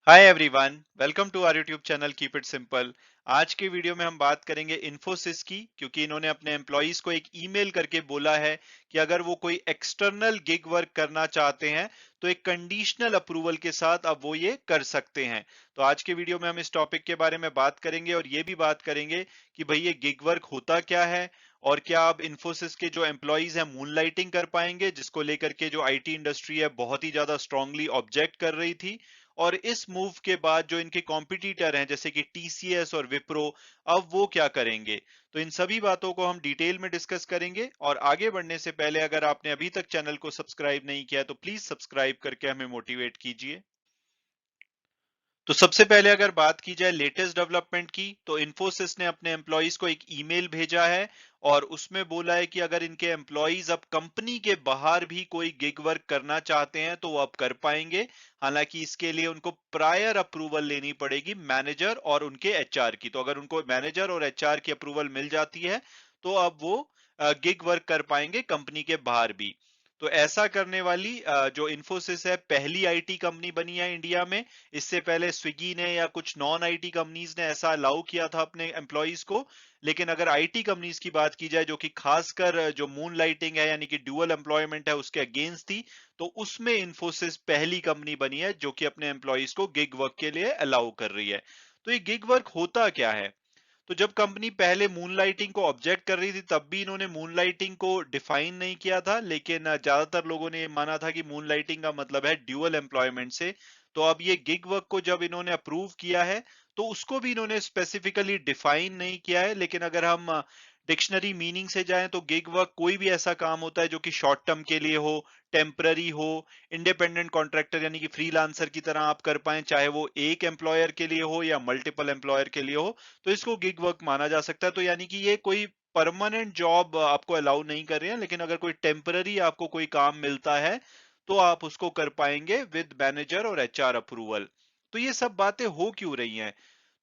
Hi everyone, welcome to our YouTube channel keep it simple. आज के video में हम बात करेंगे इन्फोसिस की, क्योंकि इन्होंने अपने एम्प्लॉइज को एक ईमेल करके बोला है कि अगर वो कोई एक्सटर्नल गिग वर्क करना चाहते हैं तो एक कंडीशनल अप्रूवल के साथ अब वो ये कर सकते हैं। तो आज के वीडियो में हम इस टॉपिक के बारे में बात करेंगे और ये भी बात करेंगे कि भाई ये गिग वर्क होता क्या है और क्या अब इन्फोसिस के जो एम्प्लॉइज हैं मूनलाइटिंग कर पाएंगे, जिसको लेकर के जो आईटी इंडस्ट्री है बहुत ही ज्यादा स्ट्रांगली ऑब्जेक्ट कर रही थी। और इस मूव के बाद जो इनके कॉम्पिटिटर हैं जैसे कि टीसीएस और विप्रो, अब वो क्या करेंगे। तो इन सभी बातों को हम डिटेल में डिस्कस करेंगे और आगे बढ़ने से पहले अगर आपने अभी तक चैनल को सब्सक्राइब नहीं किया तो प्लीज सब्सक्राइब करके हमें मोटिवेट कीजिए। तो सबसे पहले अगर बात की जाए लेटेस्ट डेवलपमेंट की, तो इन्फोसिस ने अपने एम्प्लॉइज को एक ईमेल भेजा है और उसमें बोला है कि अगर इनके एम्प्लॉइज अब कंपनी के बाहर भी कोई गिग वर्क करना चाहते हैं तो वो अब कर पाएंगे। हालांकि इसके लिए उनको प्रायर अप्रूवल लेनी पड़ेगी मैनेजर और उनके एचआर की। तो अगर उनको मैनेजर और एचआर की अप्रूवल मिल जाती है तो अब वो गिग वर्क कर पाएंगे कंपनी के बाहर भी। तो ऐसा करने वाली जो इन्फोसिस है पहली आईटी कंपनी बनी है इंडिया में। इससे पहले स्विगी ने या कुछ नॉन आईटी कंपनीज ने ऐसा अलाउ किया था अपने एम्प्लॉइज को। लेकिन अगर आईटी कंपनीज की बात की जाए जो कि खासकर जो मून लाइटिंग है यानी कि ड्यूअल एम्प्लॉयमेंट है उसके अगेंस्ट थी, तो उसमें इन्फोसिस पहली कंपनी बनी है जो कि अपने एम्प्लॉइज को गिग वर्क के लिए अलाउ कर रही है। तो ये गिग वर्क होता क्या है। तो जब कंपनी पहले मूनलाइटिंग को ऑब्जेक्ट कर रही थी तब भी इन्होंने मूनलाइटिंग को डिफाइन नहीं किया था, लेकिन ज्यादातर लोगों ने ये माना था कि मूनलाइटिंग का मतलब है ड्यूअल एम्प्लॉयमेंट से। तो अब ये गिग वर्क को जब इन्होंने अप्रूव किया है तो उसको भी इन्होंने स्पेसिफिकली डिफाइन नहीं किया है। लेकिन अगर हम डिक्शनरी मीनिंग से जाएं तो गिग वर्क कोई भी ऐसा काम होता है जो कि शॉर्ट टर्म के लिए हो, टेम्पररी हो, इंडिपेंडेंट कॉन्ट्रैक्टर यानी कि फ्रीलांसर की तरह आप कर पाए, चाहे वो एक एम्प्लॉयर के लिए हो या मल्टीपल एम्प्लॉयर के लिए हो, तो इसको गिग वर्क माना जा सकता है। तो यानी कि ये कोई परमानेंट जॉब आपको अलाउ नहीं कर रहे हैं, लेकिन अगर कोई टेम्पररी आपको कोई काम मिलता है तो आप उसको कर पाएंगे विद मैनेजर और एचआर अप्रूवल। तो ये सब बातें हो क्यों रही हैं।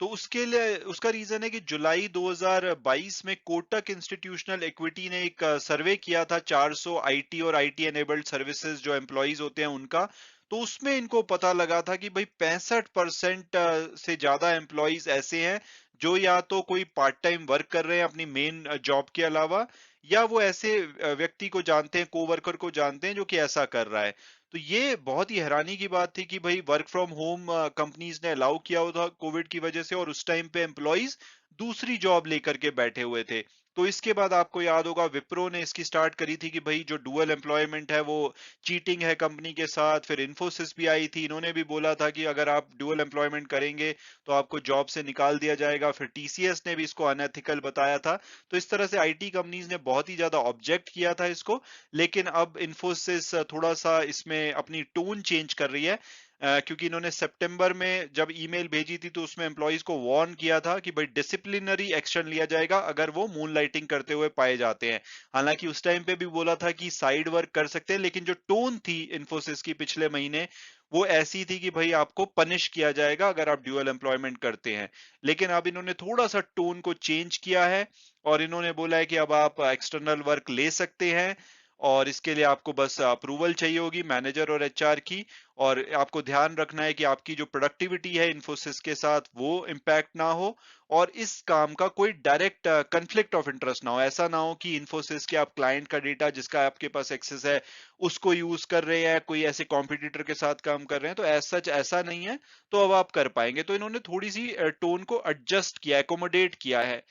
तो उसके लिए उसका रीजन है कि जुलाई 2022 में कोटक इंस्टीट्यूशनल इक्विटी ने एक सर्वे किया था 400 आईटी और आईटी एनेबल्ड सर्विसेज जो एम्प्लॉइज होते हैं उनका। तो उसमें इनको पता लगा था कि भाई 65% से ज्यादा एम्प्लॉइज ऐसे हैं जो या तो कोई पार्ट टाइम वर्क कर रहे हैं अपनी मेन जॉब के अलावा, या वो ऐसे व्यक्ति को जानते हैं, कोवर्कर को जानते हैं जो कि ऐसा कर रहा है। तो ये बहुत ही हैरानी की बात थी कि भाई वर्क फ्रॉम होम कंपनीज ने अलाउ किया हुआ था कोविड की वजह से और उस टाइम पे एम्प्लॉइज दूसरी जॉब लेकर के बैठे हुए थे। तो इसके बाद आपको याद होगा विप्रो ने इसकी स्टार्ट करी थी कि भाई जो डुअल एम्प्लॉयमेंट है वो चीटिंग है कंपनी के साथ। फिर इन्फोसिस भी आई थी, इन्होंने भी बोला था कि अगर आप डुअल एम्प्लॉयमेंट करेंगे तो आपको जॉब से निकाल दिया जाएगा। फिर टीसीएस ने भी इसको अनएथिकल बताया था। तो इस तरह से आईटी कंपनीज ने बहुत ही ज्यादा ऑब्जेक्ट किया था इसको। लेकिन अब इन्फोसिस थोड़ा सा इसमें अपनी टोन चेंज कर रही है, क्योंकि इन्होंने सितंबर में जब ईमेल भेजी थी तो उसमें एम्प्लॉइज को वार्न किया था कि भाई डिसिप्लिनरी एक्शन लिया जाएगा अगर वो मूनलाइटिंग करते हुए पाए जाते हैं। हालांकि उस टाइम पे भी बोला था कि साइड वर्क कर सकते हैं, लेकिन जो टोन थी इन्फोसिस की पिछले महीने वो ऐसी थी कि भाई आपको पनिश किया जाएगा अगर आप ड्यूअल एम्प्लॉयमेंट करते हैं। लेकिन अब इन्होंने थोड़ा सा टोन को चेंज किया है और इन्होंने बोला है कि अब आप एक्सटर्नल वर्क ले सकते हैं और इसके लिए आपको बस अप्रूवल चाहिए होगी मैनेजर और एचआर की। और आपको ध्यान रखना है कि आपकी जो प्रोडक्टिविटी है इन्फोसिस के साथ वो इम्पैक्ट ना हो और इस काम का कोई डायरेक्ट कंफ्लिक्ट ऑफ इंटरेस्ट ना हो। ऐसा ना हो कि इन्फोसिस के आप क्लाइंट का डेटा जिसका आपके पास एक्सेस है उसको यूज कर रहे हैं, कोई ऐसे कॉम्पिटिटर के साथ काम कर रहे हैं। तो ऐसा सच ऐसा नहीं है। तो अब आप कर पाएंगे। तो इन्होंने थोड़ी सी टोन को एडजस्ट किया, एकोमोडेट किया है।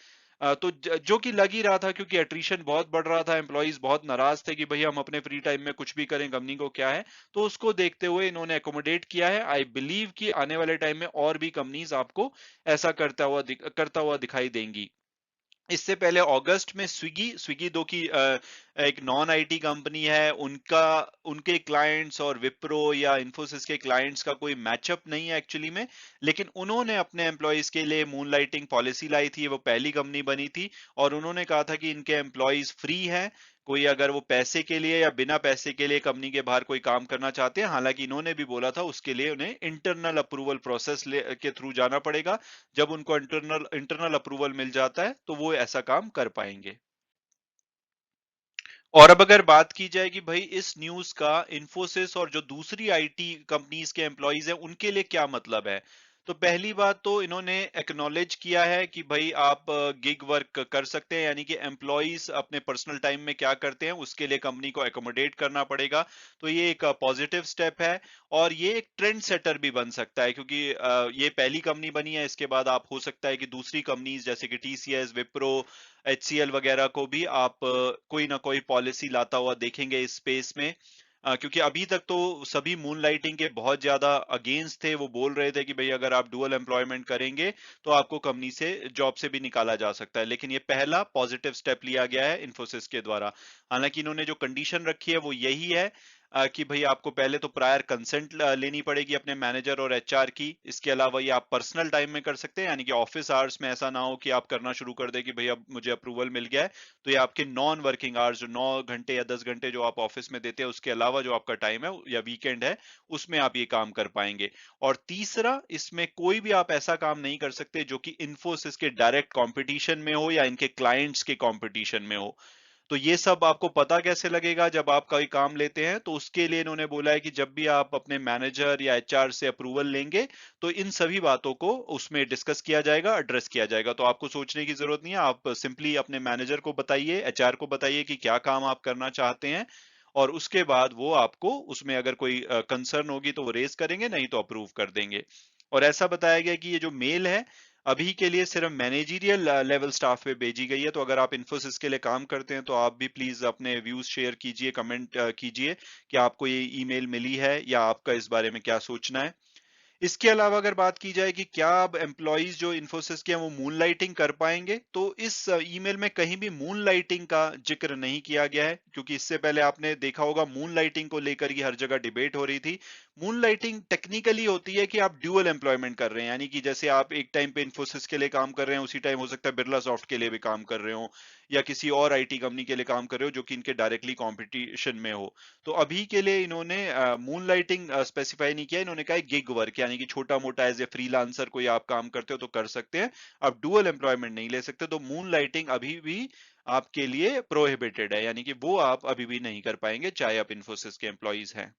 तो जो कि लग ही रहा था क्योंकि एट्रिशन बहुत बढ़ रहा था, एम्प्लॉइज बहुत नाराज थे कि भाई हम अपने फ्री टाइम में कुछ भी करें, कंपनी को क्या है। तो उसको देखते हुए इन्होंने एकोमोडेट किया है। आई बिलीव कि आने वाले टाइम में और भी कंपनीज आपको ऐसा करता हुआ दिखाई देंगी। इससे पहले अगस्त में स्विगी स्विगी दो की एक नॉन आईटी कंपनी है, उनका उनके क्लाइंट्स और विप्रो या इन्फोसिस के क्लाइंट्स का कोई मैचअप नहीं है एक्चुअली में। लेकिन उन्होंने अपने एम्प्लॉयज के लिए मूनलाइटिंग पॉलिसी लाई थी, वो पहली कंपनी बनी थी और उन्होंने कहा था कि इनके एम्प्लॉयज फ्री हैं। कोई अगर वो पैसे के लिए या बिना पैसे के लिए कंपनी के बाहर कोई काम करना चाहते हैं, हालांकि इन्होंने भी बोला था उसके लिए उन्हें इंटरनल अप्रूवल प्रोसेस के थ्रू जाना पड़ेगा। जब उनको इंटरनल अप्रूवल मिल जाता है तो वो ऐसा काम कर पाएंगे। और अब अगर बात की जाए कि भाई इस न्यूज़ का इन्फोसिस और जो दूसरी आईटी कंपनीज के एम्प्लॉइज हैं उनके लिए क्या मतलब है, तो पहली बात तो इन्होंने एक्नॉलेज किया है कि भाई आप गिग वर्क कर सकते हैं, यानी कि एम्प्लॉइज अपने पर्सनल टाइम में क्या करते हैं उसके लिए कंपनी को एकोमोडेट करना पड़ेगा। तो ये एक पॉजिटिव स्टेप है और ये एक ट्रेंड सेटर भी बन सकता है, क्योंकि ये पहली कंपनी बनी है। इसके बाद आप हो सकता है कि दूसरी कंपनीज जैसे कि टीसीएस, विप्रो, एचसीएल वगैरह को भी आप कोई ना कोई पॉलिसी लाता हुआ देखेंगे इस स्पेस में। क्योंकि अभी तक तो सभी मून लाइटिंग के बहुत ज्यादा अगेंस्ट थे। वो बोल रहे थे कि भाई अगर आप डुअल एम्प्लॉयमेंट करेंगे तो आपको कंपनी से जॉब से भी निकाला जा सकता है, लेकिन ये पहला पॉजिटिव स्टेप लिया गया है इन्फोसिस के द्वारा। हालांकि इन्होंने जो कंडीशन रखी है वो यही है कि भाई आपको पहले तो प्रायर कंसेंट लेनी पड़ेगी अपने मैनेजर और एचआर की। इसके अलावा ये आप पर्सनल टाइम में कर सकते हैं, यानी कि ऑफिस आवर्स में ऐसा ना हो कि आप करना शुरू कर दें कि भाई अब मुझे अप्रूवल मिल गया है। तो ये आपके नॉन वर्किंग आवर्स जो 9 घंटे या 10 घंटे जो आप ऑफिस में देते हैं उसके अलावा जो आपका टाइम है या वीकेंड है उसमें आप ये काम कर पाएंगे। और तीसरा, इसमें कोई भी आप ऐसा काम नहीं कर सकते जो कि इन्फोसिस के डायरेक्ट कंपटीशन में हो या इनके क्लाइंट्स के कंपटीशन में हो। तो ये सब आपको पता कैसे लगेगा जब आप कोई काम लेते हैं, तो उसके लिए इन्होंने बोला है कि जब भी आप अपने मैनेजर या एचआर से अप्रूवल लेंगे तो इन सभी बातों को उसमें डिस्कस किया जाएगा, एड्रेस किया जाएगा। तो आपको सोचने की जरूरत नहीं है, आप सिंपली अपने मैनेजर को बताइए, एचआर को बताइए कि क्या काम आप करना चाहते हैं, और उसके बाद वो आपको उसमें अगर कोई कंसर्न होगी तो वो रेज करेंगे, नहीं तो अप्रूव कर देंगे। और ऐसा बताया गया कि ये जो मेल है अभी के लिए सिर्फ मैनेजरियल लेवल स्टाफ पे भेजी गई है। तो अगर आप इन्फोसिस के लिए काम करते हैं तो आप भी प्लीज अपने व्यूज शेयर कीजिए, कमेंट कीजिए कि आपको ये ईमेल मिली है या आपका इस बारे में क्या सोचना है। इसके अलावा अगर बात की जाए कि क्या अब एम्प्लॉइज जो इन्फोसिस के हैं वो मून लाइटिंग कर पाएंगे, तो इस ईमेल में कहीं भी मून लाइटिंग का जिक्र नहीं किया गया है, क्योंकि इससे पहले आपने देखा होगा मून लाइटिंग को लेकर ही हर जगह डिबेट हो रही थी। मून लाइटिंग टेक्निकली होती है कि आप ड्यूअल एम्प्लॉयमेंट कर रहे हैं, यानी कि जैसे आप एक टाइम पे इन्फोसिस के लिए काम कर रहे हैं उसी टाइम हो सकता है बिरला सॉफ्ट के लिए भी काम कर रहे हो या किसी और आईटी कंपनी के लिए काम कर रहे हो जो कि इनके डायरेक्टली कॉम्पिटिशन में हो। तो अभी के लिए इन्होंने मून लाइटिंग स्पेसिफाई नहीं किया, इन्होंने कहा गिग वर्क, यानी कि छोटा मोटा एज ए फ्रीलांसर कोई आप काम करते हो तो कर सकते हैं, आप डुअल एम्प्लॉयमेंट नहीं ले सकते। तो मून लाइटिंग अभी भी आपके लिए प्रोहिबिटेड है, यानी कि वो आप अभी भी नहीं कर पाएंगे चाहे आप इन्फोसिस के एम्प्लॉइज हैं।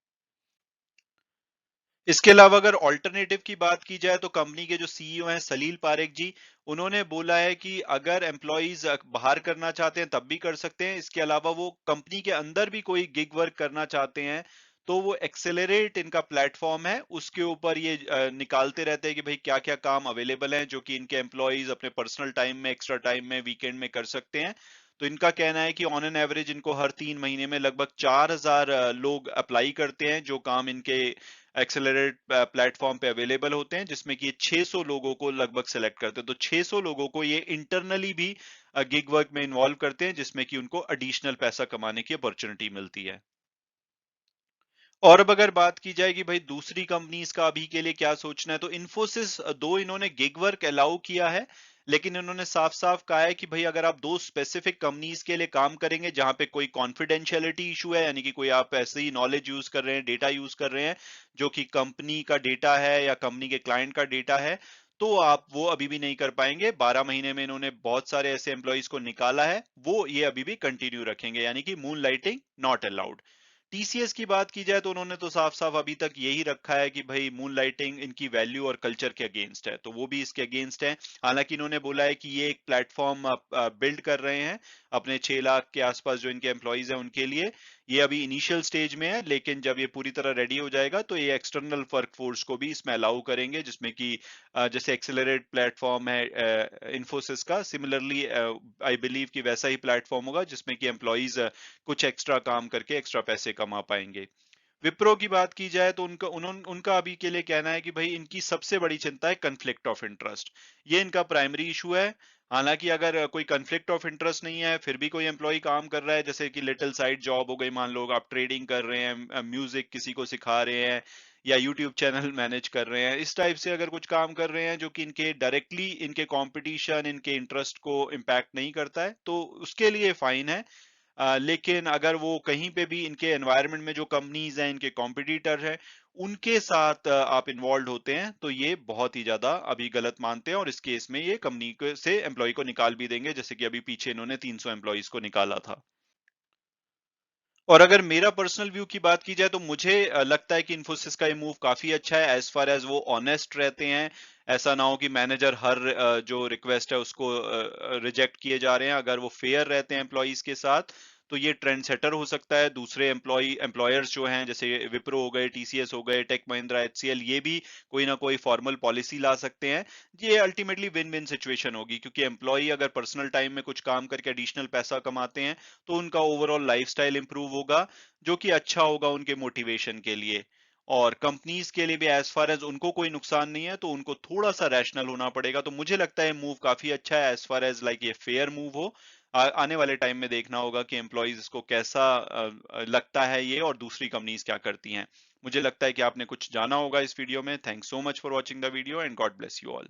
इसके अलावा अगर ऑल्टरनेटिव की बात की जाए तो कंपनी के जो सीईओ हैं सलील पारेख जी, उन्होंने बोला है कि अगर एम्प्लॉइज बाहर करना चाहते हैं तब भी कर सकते हैं। इसके अलावा वो कंपनी के अंदर भी कोई गिग वर्क करना चाहते हैं तो वो एक्सेलरेट इनका प्लेटफॉर्म है उसके ऊपर ये निकालते रहते हैं कि भाई क्या क्या काम अवेलेबल हैं जो कि इनके एम्प्लॉइज अपने पर्सनल टाइम में, एक्स्ट्रा टाइम में, वीकेंड में कर सकते हैं। तो इनका कहना है कि ऑन एन एवरेज इनको हर 3 महीने में लगभग 4,000 लोग अप्लाई करते हैं जो काम इनके एक्सेलरेट प्लेटफॉर्म पे अवेलेबल होते हैं, जिसमें कि ये 600 लोगों को लगभग सेलेक्ट करते हैं। तो 600 लोगों को ये इंटरनली भी गिग वर्क में इन्वॉल्व करते हैं, जिसमें कि उनको एडिशनल पैसा कमाने की अपॉर्चुनिटी मिलती है। और अब अगर बात की जाए कि भाई दूसरी कंपनीज का अभी के लिए क्या सोचना है, तो इन्फोसिस दो इन्होंने गिग वर्क अलाउ किया है, लेकिन इन्होंने साफ साफ कहा है कि भाई अगर आप दो स्पेसिफिक कंपनीज के लिए काम करेंगे जहां पे कोई कॉन्फिडेंशियलिटी इशू है, यानी कि कोई आप ऐसे ही नॉलेज यूज कर रहे हैं, डेटा यूज कर रहे हैं जो कि कंपनी का डेटा है या कंपनी के क्लाइंट का डेटा है, तो आप वो अभी भी नहीं कर पाएंगे। 12 महीने में इन्होंने बहुत सारे ऐसे एम्प्लॉइज को निकाला है, वो ये अभी भी कंटिन्यू रखेंगे, यानी कि moon lighting not allowed. TCS की बात की जाए तो उन्होंने तो साफ साफ अभी तक यही रखा है कि भाई मून लाइटिंग इनकी वैल्यू और कल्चर के अगेंस्ट है, तो वो भी इसके अगेंस्ट है। हालांकि इन्होंने बोला है कि ये एक प्लेटफॉर्म बिल्ड कर रहे हैं अपने 6 लाख के आसपास जो इनके एम्प्लॉइज हैं उनके लिए। ये अभी इनिशियल स्टेज में है, लेकिन जब ये पूरी तरह रेडी हो जाएगा तो ये एक्सटर्नल वर्क फोर्स को भी इसमें अलाउ करेंगे, जिसमें कि जैसे एक्सेलरेट प्लेटफॉर्म है इन्फोसिस का, सिमिलरली आई बिलीव कि वैसा ही प्लेटफॉर्म होगा जिसमें कि एम्प्लॉइज कुछ एक्स्ट्रा काम करके एक्स्ट्रा पैसे कमा पाएंगे। विप्रो की बात की जाए तो उनका अभी के लिए कहना है कि भाई इनकी सबसे बड़ी चिंता है कन्फ्लिक्ट ऑफ इंटरेस्ट, ये इनका प्राइमरी इशू है। हालांकि अगर कोई कन्फ्लिक्ट ऑफ इंटरेस्ट नहीं है फिर भी कोई एम्प्लॉय काम कर रहा है, जैसे कि लिटिल साइड जॉब हो गई, मान लो आप ट्रेडिंग कर रहे हैं, म्यूजिक किसी को सिखा रहे हैं या यूट्यूब चैनल मैनेज कर रहे हैं, इस टाइप से अगर कुछ काम कर रहे हैं जो कि इनके डायरेक्टली इनके कंपटीशन, इनके इंटरेस्ट को इम्पैक्ट नहीं करता है, तो उसके लिए फाइन है। लेकिन अगर वो कहीं पे भी इनके एनवायरनमेंट में जो कंपनीज हैं, इनके कॉम्पिटिटर हैं, उनके साथ आप इन्वॉल्व होते हैं तो ये बहुत ही ज्यादा अभी गलत मानते हैं, और इस केस में ये कंपनी से एम्प्लॉय को निकाल भी देंगे, जैसे कि अभी पीछे इन्होंने 300 एम्प्लॉयज को निकाला था। और अगर मेरा पर्सनल व्यू की बात की जाए तो मुझे लगता है कि इन्फोसिस का ये मूव काफी अच्छा है एज फार एज वो ऑनेस्ट रहते हैं। ऐसा ना हो कि मैनेजर हर जो रिक्वेस्ट है उसको रिजेक्ट किए जा रहे हैं। अगर वो फेयर रहते हैं एम्प्लॉइज के साथ तो ये ट्रेंड सेटर हो सकता है। दूसरे एम्प्लॉयर्स जो हैं जैसे विप्रो हो गए, टीसीएस हो गए, टेक महिंद्रा, एचसीएल, ये भी कोई ना कोई फॉर्मल पॉलिसी ला सकते हैं। ये अल्टीमेटली विन विन सिचुएशन होगी क्योंकि एम्प्लॉय अगर पर्सनल टाइम में कुछ काम करके एडिशनल पैसा कमाते हैं तो उनका ओवरऑल लाइफस्टाइल इंप्रूव होगा, जो कि अच्छा होगा उनके मोटिवेशन के लिए। और कंपनीज के लिए भी एज फार एज उनको कोई नुकसान नहीं है तो उनको थोड़ा सा रैशनल होना पड़ेगा। तो मुझे लगता है मूव काफी अच्छा है एज फार एज लाइक ये फेयर मूव हो। आने वाले टाइम में देखना होगा कि एम्प्लॉयज इसको कैसा लगता है ये, और दूसरी कंपनीज क्या करती हैं। मुझे लगता है कि आपने कुछ जाना होगा इस वीडियो में। Thanks so much for watching the video and God bless you all.